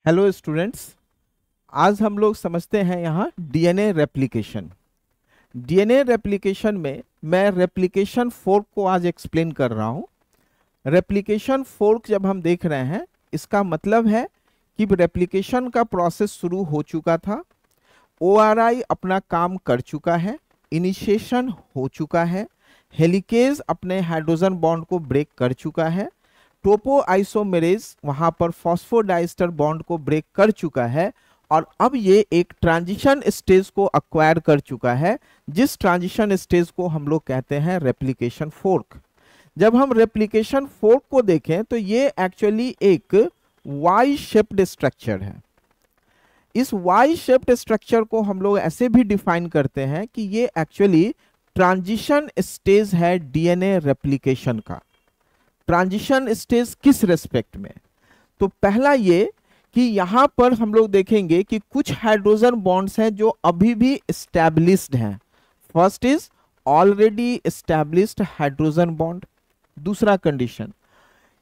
Hello students, आज हम लोग समझते हैं यहाँ डीएनए रेप्लिकेशन। डीएनए रेप्लिकेशन में मैं रेप्लिकेशन फोर्क को आज एक्सप्लेन कर रहा हूँ। रेप्लिकेशन फोर्क जब हम देख रहे हैं, इसका मतलब है कि रेप्लिकेशन का प्रोसेस शुरू हो चुका था, ओआरआई अपना काम कर चुका है, इनिशिएशन हो चुका है, हेलिकेज अपने हाइड्रोजन बॉन्ड को ब्रेक कर चुका है, टोपो आइसोमेरेज वहां पर फॉस्फोडाइस्टर बॉन्ड को ब्रेक कर चुका है और अब ये एक ट्रांजिशन स्टेज को अक्वायर कर चुका है, जिस ट्रांजिशन स्टेज को हम लोग कहते हैं रेप्लिकेशन फोर्क। जब हम रेप्लिकेशन फोर्क को देखें तो ये एक्चुअली एक वाई शेप्ड स्ट्रक्चर है। इस वाई शेप्ड स्ट्रक्चर को हम लोग ऐसे भी डिफाइन करते हैं कि ये एक्चुअली ट्रांजिशन स्टेज है डीएनए रेप्लिकेशन का। ट्रांजिशन स्टेज किस रेस्पेक्ट में? तो पहला ये कि यहां पर हम लोग देखेंगे कि कुछ हाइड्रोजन बॉन्ड्स हैं जो अभी भी एस्टैब्लिश्ड हैं। First is already established hydrogen bond. दूसरा कंडीशन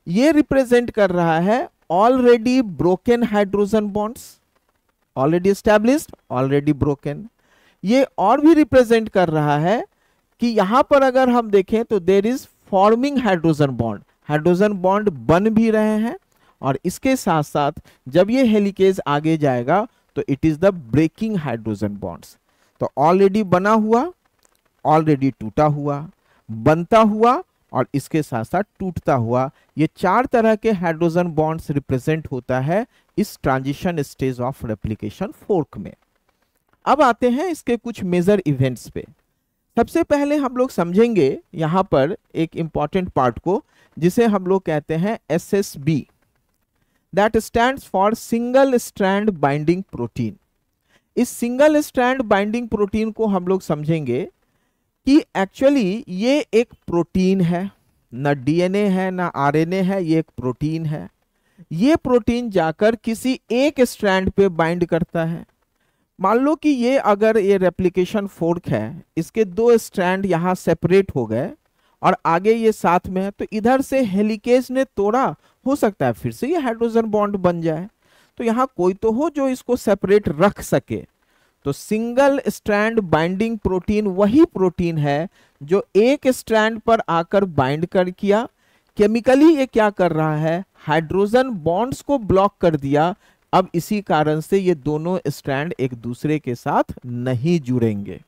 ये रिप्रेजेंट कर रहा है already broken hydrogen bonds, already established, already broken. ये और भी रिप्रेजेंट कर रहा है कि यहां पर अगर हम देखें तो there is forming hydrogen bond, hydrogen bond बन भी रहे हैं और इसके साथ साथ जब ये हेलिकेज आगे जाएगा तो it is the breaking hydrogen bonds. तो ऑलरेडी बना हुआ, ऑलरेडी टूटा हुआ, बनता हुआ और इसके साथ साथ टूटता हुआ, ये चार तरह के हाइड्रोजन बॉन्ड्स रिप्रेजेंट होता है इस transition stage of replication fork में। अब आते हैं इसके कुछ मेजर इवेंट्स पे। सबसे पहले हम लोग समझेंगे यहां पर एक इंपॉर्टेंट पार्ट को जिसे हम लोग कहते हैं SSB, that stands for single strand binding protein. इस सिंगल स्ट्रैंड बाइंडिंग प्रोटीन को हम लोग समझेंगे कि एक्चुअली ये एक प्रोटीन है, ना डीएनए है ना आरएनए है, ये एक प्रोटीन है। ये प्रोटीन जाकर किसी एक स्ट्रैंड पे बाइंड करता है। मान लो कि ये अगर ये रेप्लिकेशन फोर्क है, इसके दो स्ट्रैंड यहाँ सेपरेट हो गए और आगे ये साथ में है, तो इधर से हेलिकेज ने तोड़ा, हो सकता है फिर से ये हाइड्रोजन बॉन्ड बन जाए। तो यहाँ कोई तो हो जो इसको सेपरेट रख सके। तो सिंगल स्ट्रैंड बाइंडिंग प्रोटीन वही प्रोटीन है जो एक स्ट्रैंड पर आकर बाइंड कर किया। केमिकली ये क्या कर रहा है, हाइड्रोजन बॉन्ड्स को ब्लॉक कर दिया। अब इसी कारण से ये दोनों स्ट्रैंड एक दूसरे के साथ नहीं जुड़ेंगे।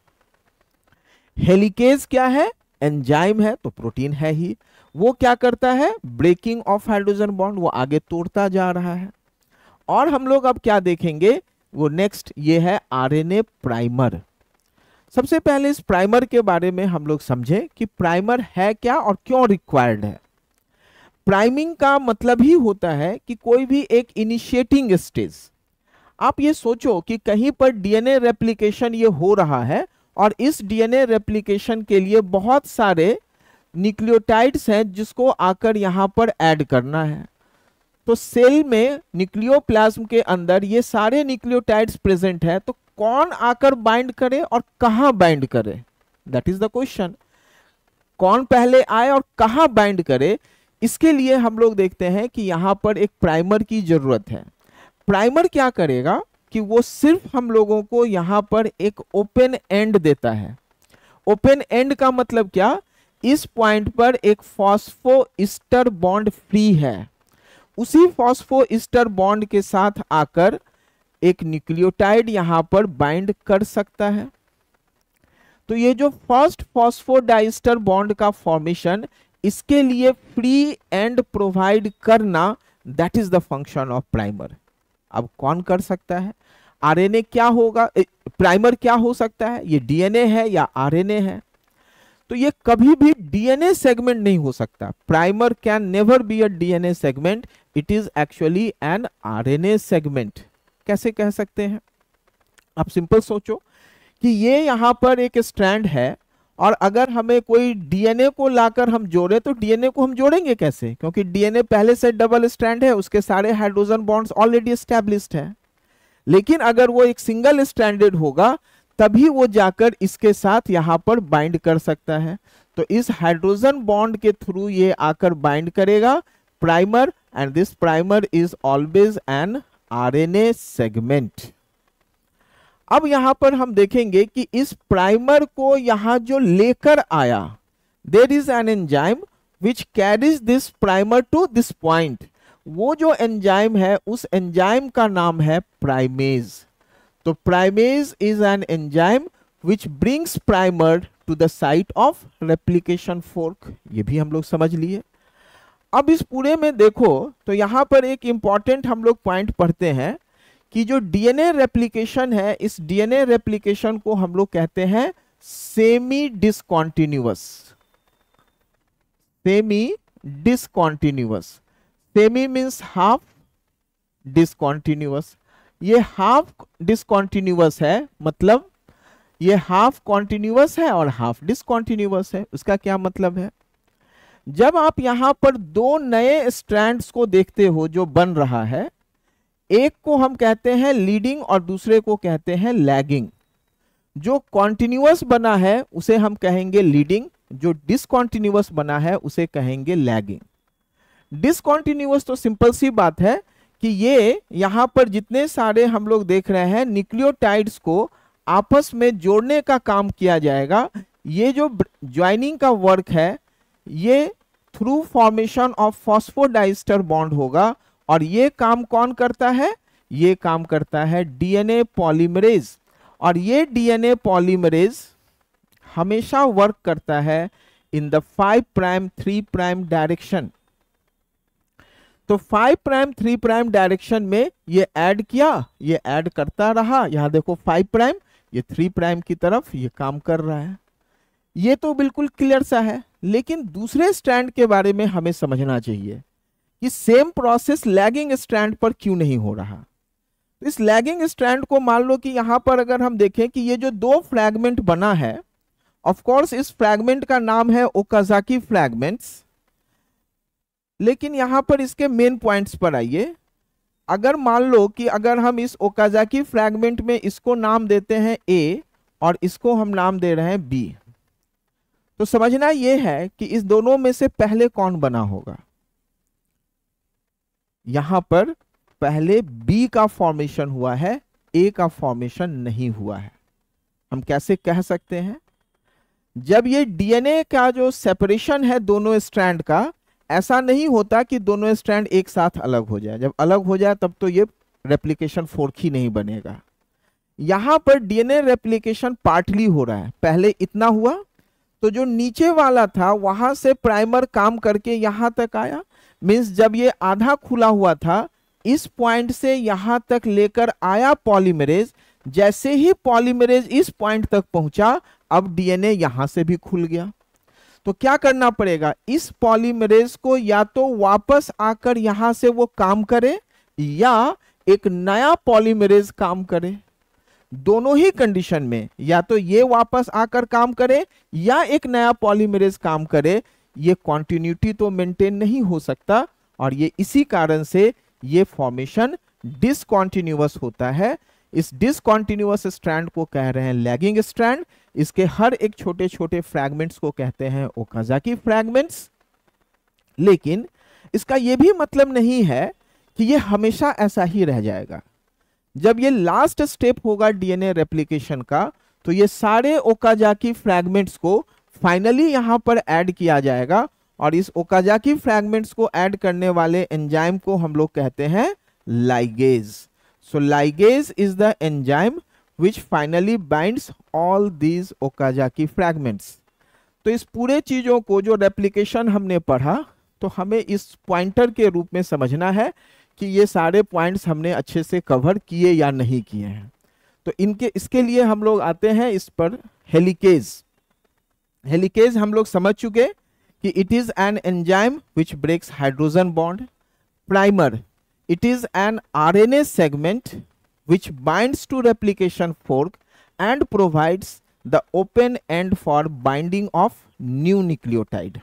हेलिकेज क्या है? एंजाइम है, तो प्रोटीन है ही। वो क्या करता है? ब्रेकिंग ऑफ हाइड्रोजन बॉन्ड, वो आगे तोड़ता जा रहा है। और हम लोग अब क्या देखेंगे, वो नेक्स्ट ये है आरएनए प्राइमर। सबसे पहले इस प्राइमर के बारे में हम लोग समझें कि प्राइमर है क्या और क्यों रिक्वायर्ड है। प्राइमिंग का मतलब ही होता है कि कोई भी एक इनिशिएटिंग स्टेज, आप ये सोचो कि कहीं पर डीएनए रेप्लिकेशन ये हो रहा है और इस डीएनए रेप्लिकेशन के लिए बहुत सारे न्यूक्लियोटाइड्स हैं जिसको आकर यहां पर ऐड करना है। तो सेल में न्यूक्लियोप्लाज्म के अंदर ये सारे न्यूक्लियोटाइड्स प्रेजेंट है, तो कौन आकर बाइंड करे और कहां बाइंड करे, दैट इज द क्वेश्चन। कौन पहले आए और कहां बाइंड करे, इसके लिए हम लोग देखते हैं कि यहां पर एक प्राइमर की जरूरत है। प्राइमर क्या करेगा कि वो सिर्फ हम लोगों को यहां पर एक ओपन एंड देता है। ओपन एंड का मतलब क्या, इस पॉइंट पर एक फॉस्फोइस्टर बॉन्ड फ्री है, उसी फॉस्फोइस्टर बॉन्ड के साथ आकर एक न्यूक्लियोटाइड यहां पर बाइंड कर सकता है। तो ये जो फर्स्ट फॉस्फोडाइस्टर बॉन्ड का फॉर्मेशन, इसके लिए फ्री एंड प्रोवाइड करना, that is the function of primer. अब कौन कर सकता है? आरएनए क्या होगा, प्राइमर क्या हो सकता है, ये डीएनए है या आरएनए है? तो ये कभी भी डीएनए सेगमेंट नहीं हो सकता। Primer can never be a DNA segment, it is actually an RNA segment. कैसे कह सकते हैं? आप सिंपल सोचो कि ये यहां पर एक स्ट्रैंड है और अगर हमें कोई डीएनए को लाकर हम जोड़े तो डीएनए को हम जोड़ेंगे कैसे, क्योंकि डीएनए पहले से डबल स्ट्रैंड है, उसके सारे हाइड्रोजन बॉन्ड्स ऑलरेडी एस्टैब्लिश्ड है। लेकिन अगर वो एक सिंगल स्ट्रैंडेड होगा तभी वो जाकर इसके साथ यहां पर बाइंड कर सकता है। तो इस हाइड्रोजन बॉन्ड के थ्रू ये आकर बाइंड करेगा primer, and this primer is always an RNA segment. अब यहां पर हम देखेंगे कि इस प्राइमर को यहां जो लेकर आया, there is an enzyme which carries this primer to this point. वो जो एंजाइम है उस एंजाइम का नाम है प्राइमेज। तो primase is an enzyme which brings primer to the site of replication fork. ये भी हम लोग समझ लिए। अब इस पूरे में देखो तो यहां पर एक इंपॉर्टेंट हम लोग पॉइंट पढ़ते हैं कि जो डीएनए रेप्लिकेशन है, इस डीएनए रेप्लिकेशन को हम लोग कहते हैं semi discontinuous. Semi discontinuous, semi means half, discontinuous ये हाफ डिसकंटिन्यूअस है, मतलब ये हाफ कॉन्टिन्यूअस है और हाफ डिसकंटिन्यूअस है। उसका क्या मतलब है? जब आप यहां पर दो नए स्ट्रैंड्स को देखते हो जो बन रहा है, एक को हम कहते हैं लीडिंग और दूसरे को कहते हैं लैगिंग। जो कॉन्टिन्यूअस बना है उसे हम कहेंगे लीडिंग, जो डिसकंटिन्यूअस बना है उसे कहेंगे लैगिंग। डिसकंटिन्यूअस तो सिंपल सी बात है कि ये यहां पर जितने सारे हम लोग देख रहे हैं न्यूक्लियोटाइड्स को आपस में जोड़ने का काम किया जाएगा। ये जो ज्वाइनिंग का वर्क है ये through formation of phosphodiester bond होगा, और ये काम कौन करता है? ये काम करता है डीएनए पॉलीमरेज। और ये डीएनए पॉलीमरेज हमेशा वर्क करता है in the 5 prime 3 prime direction. तो 5 प्राइम 3 प्राइम डायरेक्शन में ये ऐड किया, ये ऐड करता रहा। यहां देखो 5 प्राइम, ये 3 प्राइम की तरफ ये काम कर रहा है। ये तो बिल्कुल क्लियर सा है, लेकिन दूसरे स्ट्रैंड के बारे में हमें समझना चाहिए कि सेम प्रोसेस लैगिंग स्ट्रैंड पर क्यों नहीं हो रहा। इस लैगिंग स्ट्रैंड को मान लो कि यहां पर अगर हम देखें कि ये जो दो फ्रैगमेंट बना है, ऑफ कोर्स इस फ्रैगमेंट का नाम है ओकाजाकी फ्रैगमेंट्स, लेकिन यहां पर इसके मेन पॉइंट्स पर आइए। अगर मान लो कि अगर हम इस ओकाजाकी फ्रैगमेंट में इसको नाम देते हैं ए और इसको हम नाम दे रहे हैं बी, तो समझना यह है कि इस दोनों में से पहले कौन बना होगा। यहां पर पहले बी का फॉर्मेशन हुआ है, ए का फॉर्मेशन नहीं हुआ है। हम कैसे कह सकते हैं? जब ये डीएनए का जो सेपरेशन है दोनों स्ट्रैंड का, ऐसा नहीं होता कि दोनों स्ट्रैंड एक साथ अलग हो जाए। जब अलग हो जाए तब तो ये रेप्लिकेशन फोर्क ही नहीं बनेगा। यहां पर डीएनए रेप्लिकेशन पार्टली हो रहा है। पहले इतना हुआ तो जो नीचे वाला था वहां से प्राइमर काम करके यहां तक आया। मींस जब ये आधा खुला हुआ था, इस पॉइंट से यहां तक लेकर आया पॉलीमरेज। जैसे ही पॉलीमरेज इस पॉइंट तक पहुंचा, अब डीएनए यहां से भी खुल गया। तो क्या करना पड़ेगा? इस पॉलीमरेज को या तो वापस आकर यहां से वो काम करे या एक नया पॉलीमरेज काम करे। दोनों ही कंडीशन में या तो ये वापस आकर काम करे या एक नया पॉलीमरेज काम करे, ये कॉन्टिन्यूटी तो मेंटेन नहीं हो सकता। और ये इसी कारण से ये फॉर्मेशन डिसकंटिन्यूअस होता है। इस डिसकंटिन्यूअस स्ट्रैंड को कह रहे हैं लैगिंग स्ट्रैंड। इसके हर एक छोटे छोटे फ्रैगमेंट्स को कहते हैं ओकाजाकी फ्रैगमेंट्स। लेकिन इसका यह भी मतलब नहीं है कि ये हमेशा ऐसा ही रह जाएगा। जब ये लास्ट स्टेप होगा डीएनए रेप्लिकेशन का, तो ये सारे ओकाजाकी फ्रैगमेंट्स को फाइनली यहां पर ऐड किया जाएगा। और इस ओकाजाकी फ्रैगमेंट्स को ऐड करने वाले एंजाइम को हम लोग कहते हैं ligase. So ligase is the enzyme which finally binds all these Okazaki fragments। तो इस पूरे चीजों को जो रेप्लिकेशन हमने पढ़ा, तो हमें इस पॉइंटर के रूप में समझना है कि ये सारे पॉइंट्स हमने अच्छे से कवर किए या नहीं किए हैं। तो इसके लिए हम लोग आते हैं इस पर हेलिकेज। हेलिकेज हम लोग समझ चुके कि it is an enzyme which breaks hydrogen bond. Primer, it is an RNA segment which binds to replication fork and provides the open end for binding of new nucleotide।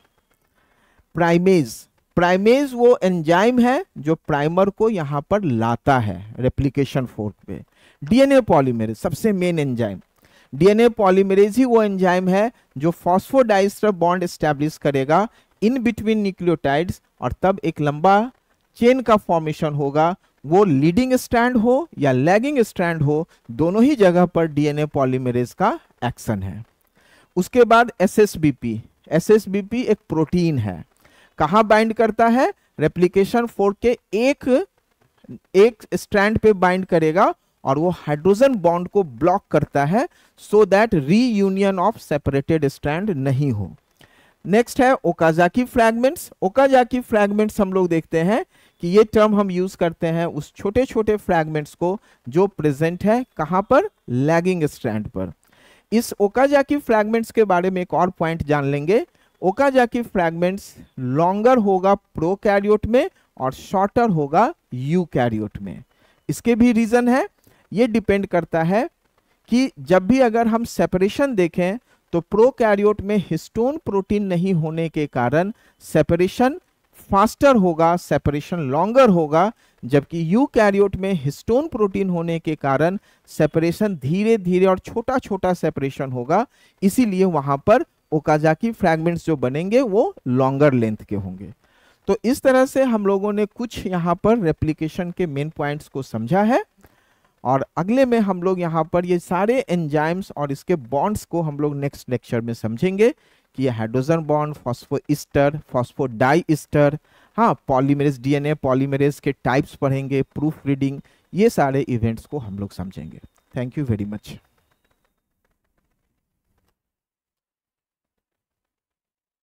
Primase, primase वो enzyme है जो primer को यहां पर लाता है replication fork पे। DNA polymerase सबसे मेन एंजाइम। डीएनए पॉलीमरेज ही वो एंजाइम है जो फॉस्फोडाइस्टर बॉन्ड एस्टैब्लिश करेगा इन बिटवीन न्यूक्लियोटाइड्स, और तब एक लंबा चेन का फॉर्मेशन होगा, वो लीडिंग स्ट्रैंड हो या लैगिंग स्ट्रैंड हो, दोनों ही जगह पर डीएनए पॉलीमरेज का एक्शन है। उसके बाद एसएसबीपी। एसएसबीपी एक प्रोटीन है, कहाँ बाइंड करता है? रेप्लिकेशन फोर्क के एक स्ट्रैंड पे बाइंड करेगा और वो हाइड्रोजन बॉन्ड को ब्लॉक करता है so that reunion of separated strand नहीं हो। नेक्स्ट है ओकाजाकी फ्रैगमेंट्स। ओकाजाकी फ्रैगमेंट्स हम लोग देखते हैं कि ये टर्म हम यूज करते हैं उस छोटे छोटे फ्रैगमेंट्स को जो प्रेजेंट है कहां पर? लैगिंग स्ट्रैंड पर। इस ओकाजाकी फ्रैगमेंट्स के बारे में एक और पॉइंट जान लेंगे। ओकाजाकी फ्रैगमेंट्स लॉन्गर होगा प्रोकैरियोट में और शॉर्टर होगा यूकैरियोट में। इसके भी रीजन है, ये डिपेंड करता है कि जब भी अगर हम सेपरेशन देखें तो प्रोकैरियोट में हिस्टोन प्रोटीन नहीं होने के कारण सेपरेशन फास्टर होगा, सेपरेशन लॉन्गर होगा, जबकि यूकैरियोट में हिस्टोन प्रोटीन होने के कारण सेपरेशन धीरे धीरे और छोटा छोटा सेपरेशन होगा, इसीलिए वहां पर ओकाजाकी फ्रैगमेंट्स जो बनेंगे वो लॉन्गर लेंथ के होंगे। तो इस तरह से हम लोगों ने कुछ यहाँ पर रेप्लिकेशन के मेन पॉइंट्स को समझा है और अगले में हम लोग यहाँ पर ये सारे एंजाइम्स और इसके बॉन्ड्स को हम लोग नेक्स्ट लेक्चर में समझेंगे कि ये हाइड्रोजन बॉन्ड, फॉस्फोईस्टर, फॉस्फोडाईस्टर, हाँ पॉलीमरेज, डीएनए पॉलीमरेज के टाइप्स पढ़ेंगे, प्रूफ रीडिंग, ये सारे इवेंट्स को हम लोग समझेंगे। Thank you very much.